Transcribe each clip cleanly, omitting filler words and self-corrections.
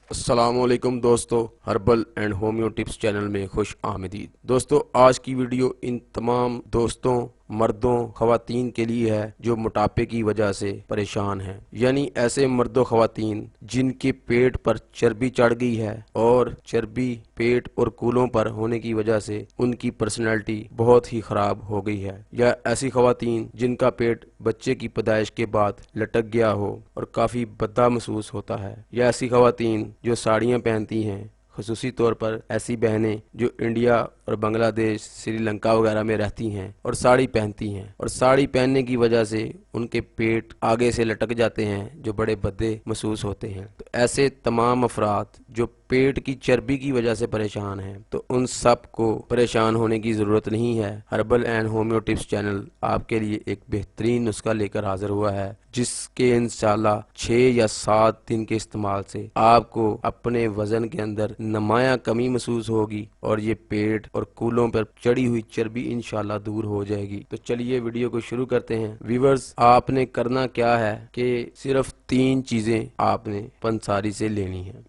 السلام علیکم دوستو، herbal and homeo tips channel میں خوش آمدید۔ دوستو، آج کی ویڈیو ان تمام دوستوں، مردوں، خواتین کے لیے ہے جو موٹاپے کی وجہ سے پریشان ہیں، یعنی ایسے مرد و خواتین جن کے پیٹ پر چربی چڑھ گئی ہے اور چربی پیٹ اور کولوں پر ہونے کی وجہ سے ان کی پرسنالٹی بہت ہی خراب ہو گئی ہے، یا ایسی خواتین جن کا پیٹ بچے کی پیدائش کے بعد لٹک گیا ہو اور کافی بھدا محسوس ہوتا ہے، یا ایسی خواتین جو ساڑیاں پہنتی ہیں، خصوصی طور پر ایسی بہنیں جو انڈیا اور بنگلہ دیش، سری لنکا وغیرہ میں رہتی ہیں اور ساڑی پہنتی ہیں، اور ساڑی پہننے کی وجہ سے ان کے پیٹ آگے سے لٹک جاتے ہیں جو بڑے بھدے محسوس ہوتے ہیں۔ تو ایسے تمام افراد جو پیٹ کی چربی کی وجہ سے پریشان ہیں، تو ان سب کو پریشان ہونے کی ضرورت نہیں ہے۔ Herbal and homeo tips channel آپ کے لیے ایک بہترین نسخہ لے کر حاضر ہوا ہے، جس کے انشاءاللہ 6 یا 7 دن کے استعمال سے آپ کو اپنے وزن کے اندر نمایاں کمی محسوس ہوگی اور یہ پیٹ اور کولوں پر چڑھی ہوئی چربی انشاءاللہ دور ہو جائے گی۔ تو چلیے ویڈیو کو شروع کرتے ہیں۔ ویورز، آپ نے کرنا کیا ہے کہ صرف 3 چیزیں آپ نے پنساری سے لینی ہیں۔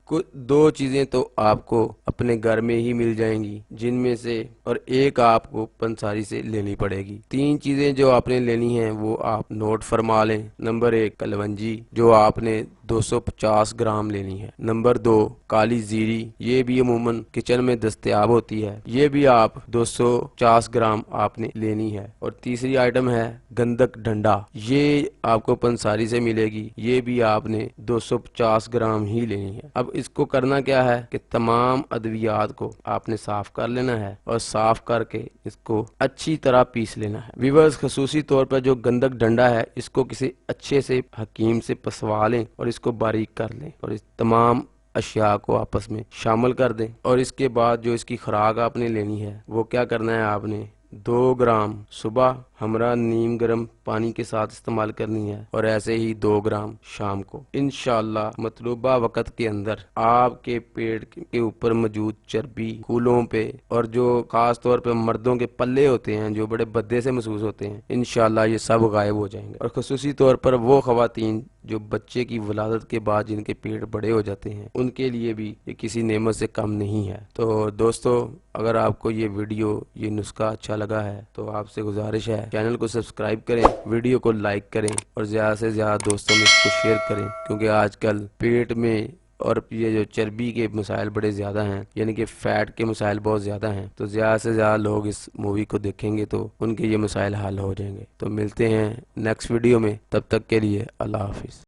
2 چیزیں تو آپ کو اپنے گھر میں ہی مل جائیں گی، جن میں سے اور ایک آپ کو پنساری سے لینی پڑے گی۔ 3 چیزیں جو آپ نے لینی ہیں وہ آپ نوٹ فرما لیں۔ نمبر 1 کلونجی، جو آپ نے 250 گرام لینی ہے۔ نمبر 2 کالی زیری، یہ بھی عموماً کچن میں دستیاب ہوتی ہے، یہ بھی آپ 250 گرام آپ نے لینی ہے۔ اور تیسری آئٹم ہے گندک ڈنڈا، یہ آپ کو پنساری سے ملے گی، یہ بھی آپ نے 250 گرام ہی لینی ہے۔ اب اس کو کرنا کیا ہے کہ تمام ادویات کو آپ نے صاف کر لینا ہے اور صاف کر کے اس کو اچھی طرح پیس لینا ہے۔ ویورز، خصوصی طور پر جو گندک ڈنڈا ہے، اس کو کسی اچھے سے حکیم سے پسوا لیں اور اس کو باریک کر لیں اور اس تمام اشیاء کو آپس میں شامل کر دیں۔ اور اس کے بعد جو اس کی خوراک آپ نے لینی ہے وہ کیا کرنا ہے، آپ نے 2 گرام صبح ہمراہ نیم گرم پانی کے ساتھ استعمال کرنی ہے، اور ایسے ہی 2 گرام شام کو۔ انشاءاللہ مطلوبہ وقت کے اندر آپ کے پیٹ کے اوپر موجود چربی، کولوں پہ، اور جو خاص طور پہ مردوں کے پلے ہوتے ہیں جو بڑے بھدے سے محسوس ہوتے ہیں، انشاءاللہ یہ سب غائب ہو جائیں گے۔ اور خصوصی طور پر وہ خواتین جو بچے کی ولادت کے بعد جن کے پیٹ بڑے ہو جاتے ہیں، ان کے لیے بھی یہ کسی نعمت سے کم نہیں ہے۔ تو دوستو، اگر آپ کو یہ ویڈیو، یہ نسخہ اچھا لگا ہے تو آپ سے گزارش ہے چینل کو سبسکرائب کریں، ویڈیو کو لائک کریں اور زیادہ سے زیادہ دوستوں میں اس کو شیئر کریں، کیونکہ آج کل پیٹ میں اور یہ جو چربی کے مسائل بڑے زیادہ ہیں، یعنی کہ فیٹ کے مسائل بہت زیادہ ہیں، تو زیادہ سے زیادہ لوگ اس مووی کو دیکھیں گے تو ان کے یہ مسائل حل ہو جائیں گے۔ تو ملتے ہیں نیکسٹ ویڈیو میں، تب تک کے لیے اللہ حافظ۔